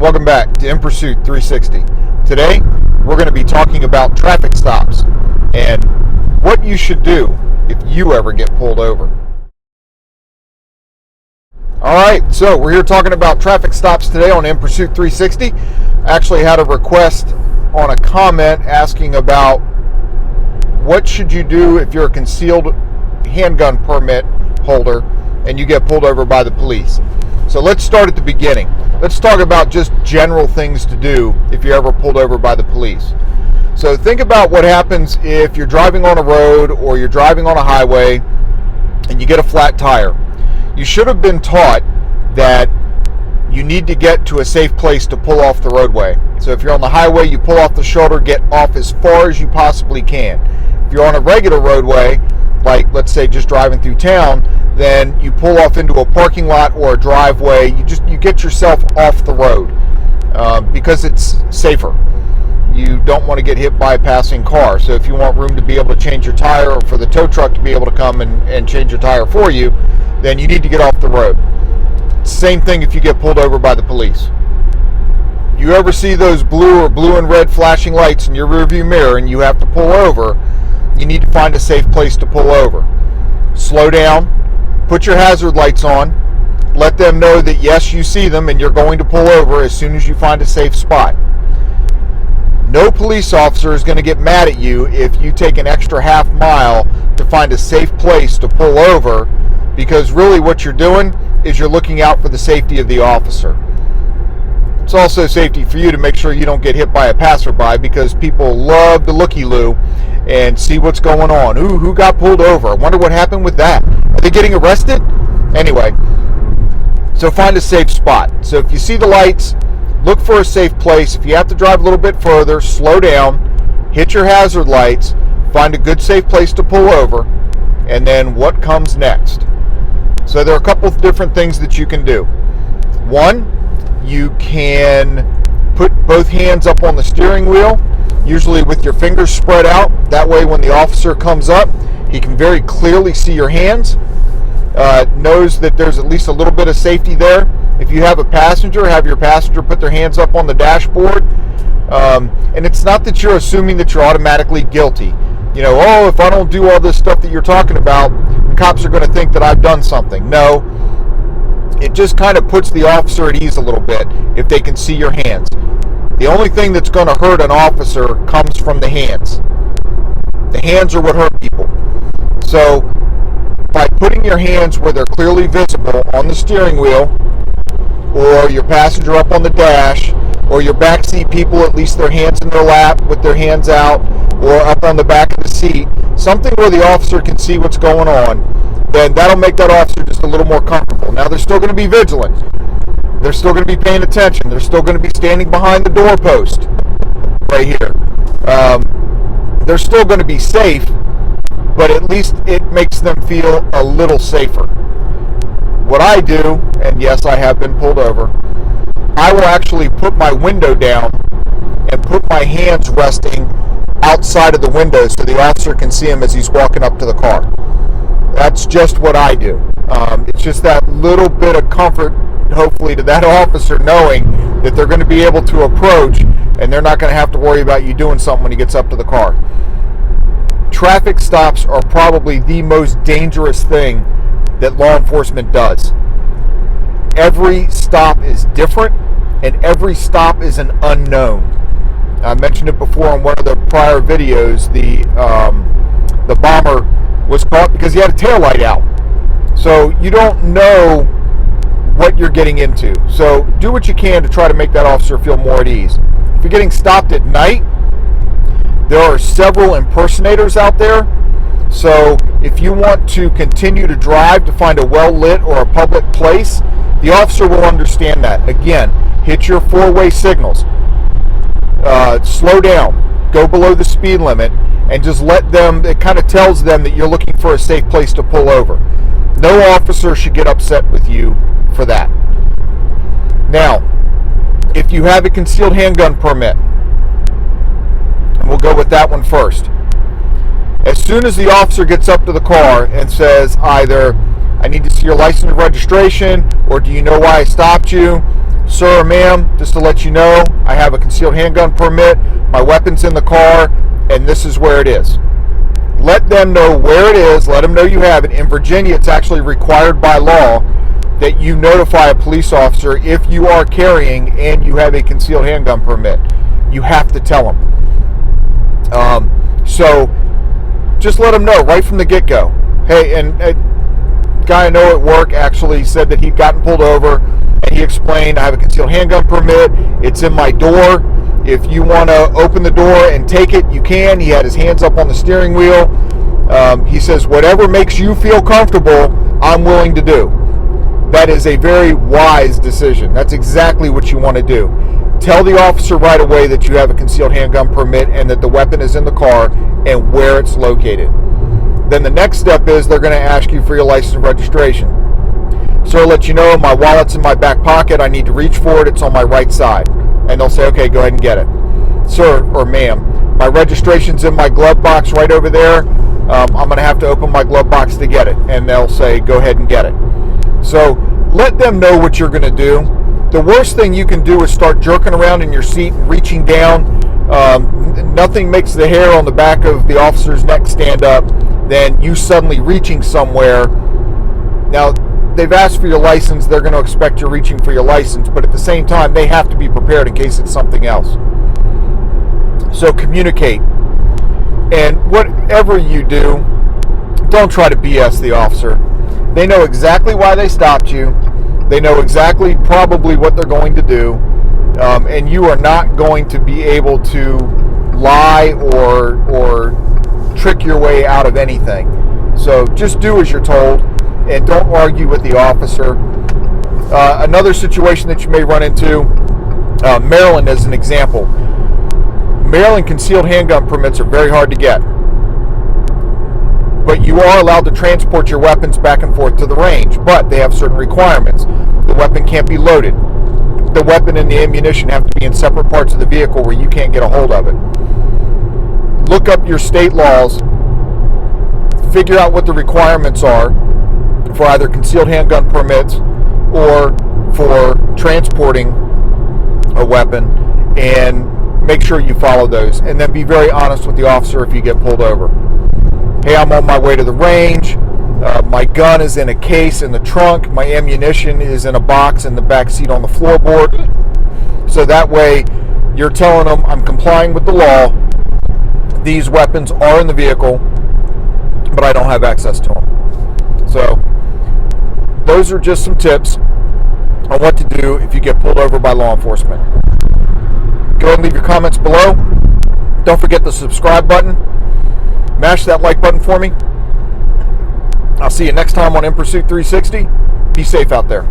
Welcome back to In Pursuit 360. Today, we're going to be talking about traffic stops and what you should do if you ever get pulled over. Alright, so we're here talking about traffic stops today on In Pursuit 360. I actually had a request on a comment asking about what should you do if you're a concealed handgun permit holder and you get pulled over by the police. So let's start at the beginning. Let's talk about just general things to do if you're ever pulled over by the police. So think about what happens if you're driving on a road or you're driving on a highway and you get a flat tire. You should have been taught that you need to get to a safe place to pull off the roadway. So if you're on the highway, you pull off the shoulder, get off as far as you possibly can. If you're on a regular roadway, like let's say just driving through town, then you pull off into a parking lot or a driveway. You get yourself off the road because it's safer. You don't want to get hit by a passing car. So if you want room to be able to change your tire or for the tow truck to be able to come and change your tire for you, then you need to get off the road. Same thing if you get pulled over by the police. You ever see those blue and red flashing lights in your rearview mirror and you have to pull over, you need to find a safe place to pull over. Slow down, put your hazard lights on, let them know that yes, you see them and you're going to pull over as soon as you find a safe spot. No police officer is going to get mad at you if you take an extra half mile to find a safe place to pull over, because really what you're doing is you're looking out for the safety of the officer. It's also safety for you to make sure you don't get hit by a passerby, because people love to looky-loo and see what's going on. Ooh, who got pulled over? I wonder what happened with that. Are they getting arrested? Anyway, so find a safe spot. So if you see the lights, look for a safe place. If you have to drive a little bit further, slow down, hit your hazard lights, find a good safe place to pull over, and then what comes next? So there are a couple of different things that you can do. One, you can put both hands up on the steering wheel, usually with your fingers spread out. That way when the officer comes up, he can very clearly see your hands, knows that there's at least a little bit of safety there. If you have a passenger, have your passenger put their hands up on the dashboard. And it's not that you're assuming that you're automatically guilty. You know, oh, if I don't do all this stuff that you're talking about, the cops are going to think that I've done something. No, it just kind of puts the officer at ease a little bit if they can see your hands. The only thing that's going to hurt an officer comes from the hands. The hands are what hurt people. So by putting your hands where they're clearly visible on the steering wheel, or your passenger up on the dash, or your backseat people, at least their hands in their lap with their hands out, or up on the back of the seat, something where the officer can see what's going on, then that'll make that officer just a little more comfortable. Now, they're still going to be vigilant. They're still going to be paying attention. They're still going to be standing behind the doorpost right here. They're still going to be safe, but at least it makes them feel a little safer. What I do, and yes, I have been pulled over, I will actually put my window down and put my hands resting outside of the window so the officer can see him as he's walking up to the car. That's just what I do. It's just that little bit of comfort, hopefully, to that officer, knowing that they're going to be able to approach and they're not going to have to worry about you doing something when he gets up to the car. Traffic stops are probably the most dangerous thing that law enforcement does. Every stop is different, and every stop is an unknown. I mentioned it before in one of the prior videos. The bomber was caught because he had a taillight out. So you don't know what you're getting into. So do what you can to try to make that officer feel more at ease. If you're getting stopped at night, there are several impersonators out there. So if you want to continue to drive to find a well-lit or a public place, the officer will understand that. Again, hit your four-way signals. Slow down. Go below the speed limit. And just let them, it kind of tells them that you're looking for a safe place to pull over. No officer should get upset with you for that. Now, if you have a concealed handgun permit, and we'll go with that one first. As soon as the officer gets up to the car and says either, I need to see your license and registration, or do you know why I stopped you? Sir or ma'am, just to let you know, I have a concealed handgun permit, my weapon's in the car, and this is where it is. Let them know where it is, let them know you have it. In Virginia, it's actually required by law that you notify a police officer if you are carrying and you have a concealed handgun permit. You have to tell them. So just let them know right from the get-go. Hey, and a guy I know at work actually said that he'd gotten pulled over, and he explained, I have a concealed handgun permit, it's in my door. If you want to open the door and take it, you can. He had his hands up on the steering wheel. He says, whatever makes you feel comfortable, I'm willing to do. That is a very wise decision. That's exactly what you want to do. Tell the officer right away that you have a concealed handgun permit and that the weapon is in the car and where it's located. Then the next step is they're going to ask you for your license and registration. So I'll let you know, my wallet's in my back pocket. I need to reach for it. It's on my right side. And they'll say, okay, go ahead and get it. Sir or ma'am, my registration's in my glove box right over there. I'm going to have to open my glove box to get it. And they'll say, go ahead and get it. So let them know what you're going to do. The worst thing you can do is start jerking around in your seat, reaching down. Nothing makes the hair on the back of the officer's neck stand up than you suddenly reaching somewhere. Now, they've asked for your license. They're going to expect you're reaching for your license, but at the same time, they have to be prepared in case it's something else. So communicate. And whatever you do, don't try to BS the officer. They know exactly why they stopped you. They know exactly probably what they're going to do. And you are not going to be able to lie or trick your way out of anything. So just do as you're told and don't argue with the officer. Another situation that you may run into, Maryland as an example. Maryland concealed handgun permits are very hard to get. But you are allowed to transport your weapons back and forth to the range, but they have certain requirements. The weapon can't be loaded. The weapon and the ammunition have to be in separate parts of the vehicle where you can't get a hold of it. Look up your state laws, figure out what the requirements are for either concealed handgun permits or for transporting a weapon, and make sure you follow those. And then be very honest with the officer if you get pulled over. Hey, I'm on my way to the range. My gun is in a case in the trunk. My ammunition is in a box in the back seat on the floorboard. So that way you're telling them, I'm complying with the law. These weapons are in the vehicle, but I don't have access to them. So those are just some tips on what to do if you get pulled over by law enforcement. Go ahead and leave your comments below. Don't forget the subscribe button. Mash that like button for me. I'll see you next time on In Pursuit 360. Be safe out there.